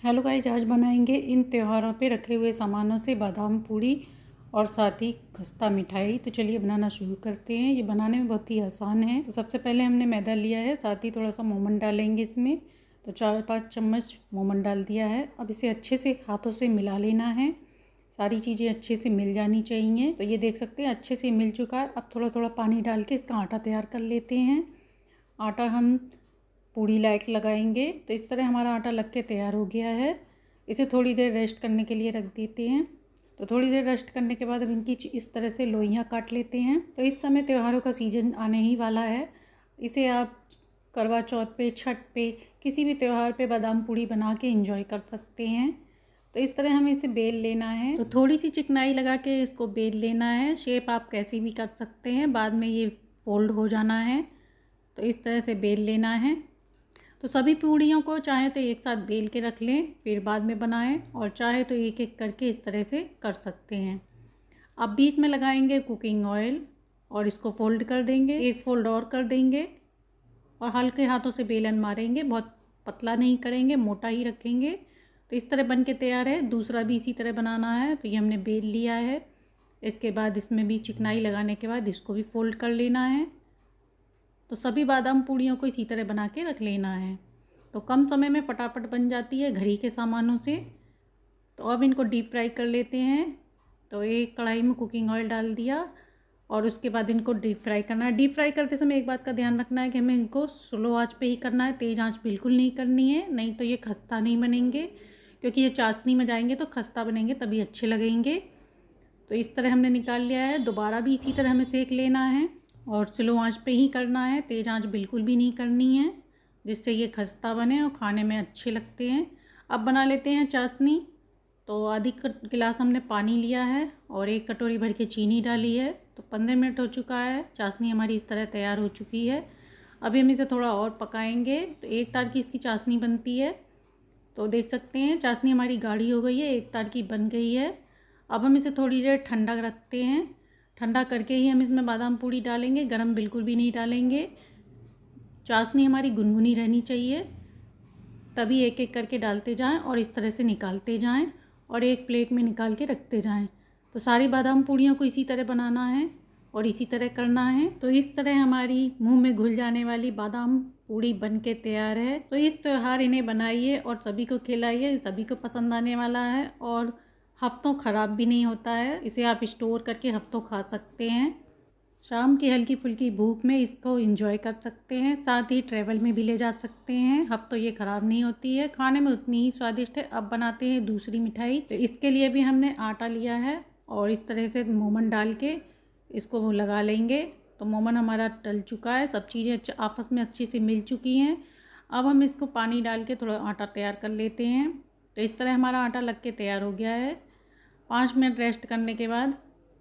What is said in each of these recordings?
Hello guys, आज बनाएंगे इन त्योहारों पे रखे हुए सामानों से बादाम पूड़ी और साथ ही खस्ता मिठाई। तो चलिए बनाना शुरू करते हैं। ये बनाने में बहुत ही आसान है। तो सबसे पहले हमने मैदा लिया है, साथ ही थोड़ा सा मोमन डालेंगे इसमें। तो 4-5 चम्मच मोमन डाल दिया है। अब इसे अच्छे से हाथों से मिला लेना है। सारी चीज़ें अच्छे से मिल जानी चाहिए। तो ये देख सकते हैं अच्छे से मिल चुका है। अब थोड़ा थोड़ा पानी डाल के इसका आटा तैयार कर लेते हैं। आटा हम पूड़ी लायक लगाएंगे। तो इस तरह हमारा आटा लग के तैयार हो गया है। इसे थोड़ी देर रेस्ट करने के लिए रख देते हैं। तो थोड़ी देर रेस्ट करने के बाद अब इनकी इस तरह से लोइयाँ काट लेते हैं। तो इस समय त्योहारों का सीज़न आने ही वाला है। इसे आप करवा चौथ पे, छठ पे, किसी भी त्यौहार पे बादाम पूड़ी बना के एंजॉय कर सकते हैं। तो इस तरह हमें इसे बेल लेना है। तो थोड़ी सी चिकनाई लगा के इसको बेल लेना है। शेप आप कैसी भी कर सकते हैं, बाद में ये फोल्ड हो जाना है। तो इस तरह से बेल लेना है। तो सभी पूड़ियों को चाहे तो एक साथ बेल के रख लें, फिर बाद में बनाएं, और चाहे तो एक एक करके इस तरह से कर सकते हैं। अब बीच में लगाएंगे कुकिंग ऑयल और इसको फोल्ड कर देंगे, एक फोल्ड और कर देंगे और हल्के हाथों से बेलन मारेंगे। बहुत पतला नहीं करेंगे, मोटा ही रखेंगे। तो इस तरह बन के तैयार है। दूसरा भी इसी तरह बनाना है। तो ये हमने बेल लिया है। इसके बाद इसमें भी चिकनाई लगाने के बाद इसको भी फोल्ड कर लेना है। तो सभी बादाम पूड़ियों को इसी तरह बना के रख लेना है। तो कम समय में फटाफट बन जाती है घर ही के सामानों से। तो अब इनको डीप फ्राई कर लेते हैं। तो एक कढ़ाई में कुकिंग ऑयल डाल दिया और उसके बाद इनको डीप फ्राई करना है। डीप फ्राई करते समय एक बात का ध्यान रखना है कि हमें इनको स्लो आंच पे ही करना है, तेज़ आंच बिल्कुल नहीं करनी है, नहीं तो ये खस्ता नहीं बनेंगे। क्योंकि ये चाशनी में जाएंगे तो खस्ता बनेंगे, तभी अच्छे लगेंगे। तो इस तरह हमने निकाल लिया है। दोबारा भी इसी तरह हमें सेक लेना है और स्लो आंच पे ही करना है, तेज़ आंच बिल्कुल भी नहीं करनी है, जिससे ये खस्ता बने और खाने में अच्छे लगते हैं। अब बना लेते हैं चाशनी। तो आधी गिलास हमने पानी लिया है और एक कटोरी भर के चीनी डाली है। तो 15 मिनट हो चुका है। चाशनी हमारी इस तरह तैयार हो चुकी है। अभी हम इसे थोड़ा और पकाएंगे। तो एक तार की इसकी चाशनी बनती है। तो देख सकते हैं चाशनी हमारी गाढ़ी हो गई है, एक तार की बन गई है। अब हम इसे थोड़ी देर ठंडा रखते हैं। ठंडा करके ही हम इसमें बादाम पूड़ी डालेंगे, गरम बिल्कुल भी नहीं डालेंगे। चाशनी हमारी गुनगुनी रहनी चाहिए, तभी एक एक करके डालते जाएं और इस तरह से निकालते जाएं और एक प्लेट में निकाल के रखते जाएं। तो सारी बादाम पूड़ियों को इसी तरह बनाना है और इसी तरह करना है। तो इस तरह हमारी मुंह में घुल जाने वाली बादाम पूड़ी बन के तैयार है। तो इस त्यौहार इन्हें बनाइए और सभी को खिलाइए, सभी को पसंद आने वाला है और हफ्तों ख़राब भी नहीं होता है। इसे आप स्टोर करके हफ्तों खा सकते हैं। शाम की हल्की फुल्की भूख में इसको एंजॉय कर सकते हैं, साथ ही ट्रैवल में भी ले जा सकते हैं। हफ्तों ये ख़राब नहीं होती है, खाने में उतनी ही स्वादिष्ट है। अब बनाते हैं दूसरी मिठाई। तो इसके लिए भी हमने आटा लिया है और इस तरह से मोमन डाल के इसको लगा लेंगे। तो मोमन हमारा डल चुका है, सब चीज़ें आपस में अच्छी से मिल चुकी हैं। अब हम इसको पानी डाल के थोड़ा आटा तैयार कर लेते हैं। तो इस तरह हमारा आटा लग के तैयार हो गया है। 5 मिनट रेस्ट करने के बाद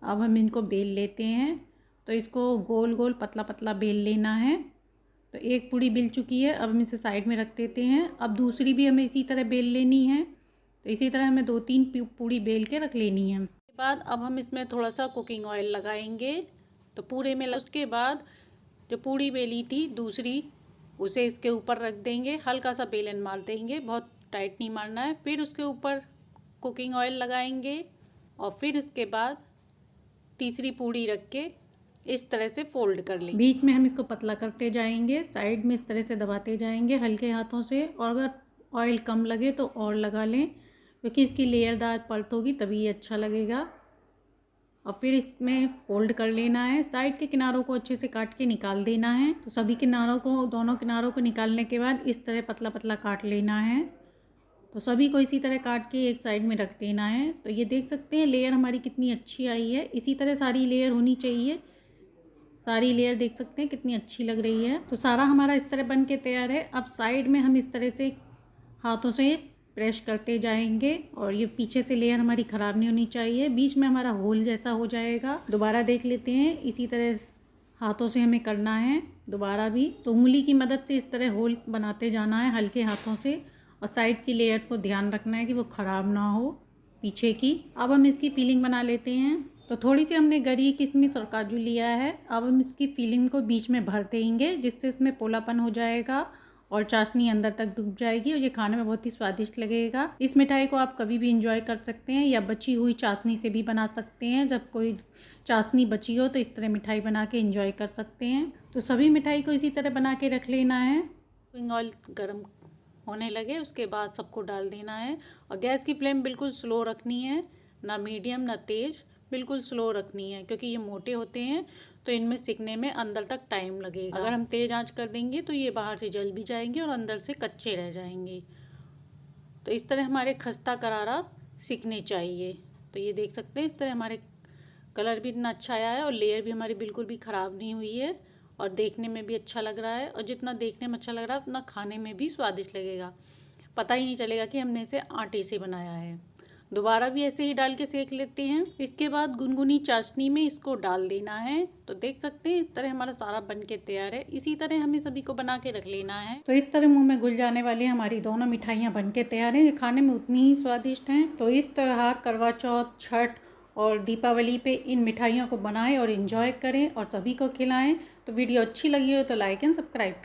अब हम इनको बेल लेते हैं। तो इसको गोल गोल पतला पतला बेल लेना है। तो एक पूड़ी बेल चुकी है, अब हम इसे साइड में रख देते हैं। अब दूसरी भी हमें इसी तरह बेल लेनी है। तो इसी तरह हमें 2-3 पूड़ी बेल के रख लेनी है। उसके बाद अब हम इसमें थोड़ा सा कुकिंग ऑयल लगाएंगे। तो पूरे में उसके बाद जो पूड़ी बेली थी दूसरी, उसे इसके ऊपर रख देंगे, हल्का सा बेलन मार देंगे, बहुत टाइट नहीं मारना है। फिर उसके ऊपर कुकिंग ऑयल लगाएंगे और फिर इसके बाद तीसरी पूड़ी रख के इस तरह से फोल्ड कर लेंगे। बीच में हम इसको पतला करते जाएंगे, साइड में इस तरह से दबाते जाएंगे हल्के हाथों से। और अगर ऑयल कम लगे तो और लगा लें, क्योंकि इसकी लेयरदार परत होगी तभी ये अच्छा लगेगा। और फिर इसमें फोल्ड कर लेना है। साइड के किनारों को अच्छे से काट के निकाल देना है। तो सभी किनारों को, दोनों किनारों को निकालने के बाद इस तरह पतला पतला काट लेना है। तो सभी को इसी तरह काट के एक साइड में रख देना है। तो ये देख सकते हैं लेयर हमारी कितनी अच्छी आई है। इसी तरह सारी लेयर होनी चाहिए। सारी लेयर देख सकते हैं कितनी अच्छी लग रही है। तो सारा हमारा इस तरह बन के तैयार है। अब साइड में हम इस तरह से हाथों से प्रेस करते जाएंगे और ये पीछे से लेयर हमारी ख़राब नहीं होनी चाहिए। बीच में हमारा होल जैसा हो जाएगा। दोबारा देख लेते हैं, इसी तरह हाथों से हमें करना है दोबारा भी। तो उंगली की मदद से इस तरह होल बनाते जाना है हल्के हाथों से, और साइड की लेयर को ध्यान रखना है कि वो ख़राब ना हो पीछे की। अब हम इसकी फीलिंग बना लेते हैं। तो थोड़ी सी हमने गरी, किशमिश और काजू लिया है। अब हम इसकी फीलिंग को बीच में भर देंगे, जिससे इसमें पोलापन हो जाएगा और चाशनी अंदर तक डूब जाएगी और ये खाने में बहुत ही स्वादिष्ट लगेगा। इस मिठाई को आप कभी भी इंजॉय कर सकते हैं या बची हुई चाशनी से भी बना सकते हैं। जब कोई चाशनी बची हो तो इस तरह मिठाई बना के इंजॉय कर सकते हैं। तो सभी मिठाई को इसी तरह बना के रख लेना है। कुकिंग ऑयल गर्म होने लगे उसके बाद सबको डाल देना है और गैस की फ्लेम बिल्कुल स्लो रखनी है, ना मीडियम ना तेज़, बिल्कुल स्लो रखनी है क्योंकि ये मोटे होते हैं तो इनमें सिकने में अंदर तक टाइम लगेगा। अगर हम तेज़ आंच कर देंगे तो ये बाहर से जल भी जाएंगे और अंदर से कच्चे रह जाएंगे। तो इस तरह हमारे खस्ता करारा सिकने चाहिए। तो ये देख सकते हैं इस तरह हमारे कलर भी इतना अच्छा आया है और लेयर भी हमारी बिल्कुल भी ख़राब नहीं हुई है और देखने में भी अच्छा लग रहा है। और जितना देखने में अच्छा लग रहा है उतना खाने में भी स्वादिष्ट लगेगा। पता ही नहीं चलेगा कि हमने इसे आटे से बनाया है। दोबारा भी ऐसे ही डाल के सेक लेते हैं। इसके बाद गुनगुनी चाशनी में इसको डाल देना है। तो देख सकते हैं इस तरह हमारा सारा बन के तैयार है। इसी तरह हमें सभी को बना के रख लेना है। तो इस तरह मुंह में घुल जाने वाली हमारी दोनों मिठाइयाँ बन के तैयार हैं। ये खाने में उतनी ही स्वादिष्ट हैं। तो इस त्यौहार करवा चौथ, छठ और दीपावली पे इन मिठाइयों को बनाएं और इन्जॉय करें और सभी को खिलाएं। तो वीडियो अच्छी लगी हो तो लाइक एंड सब्सक्राइब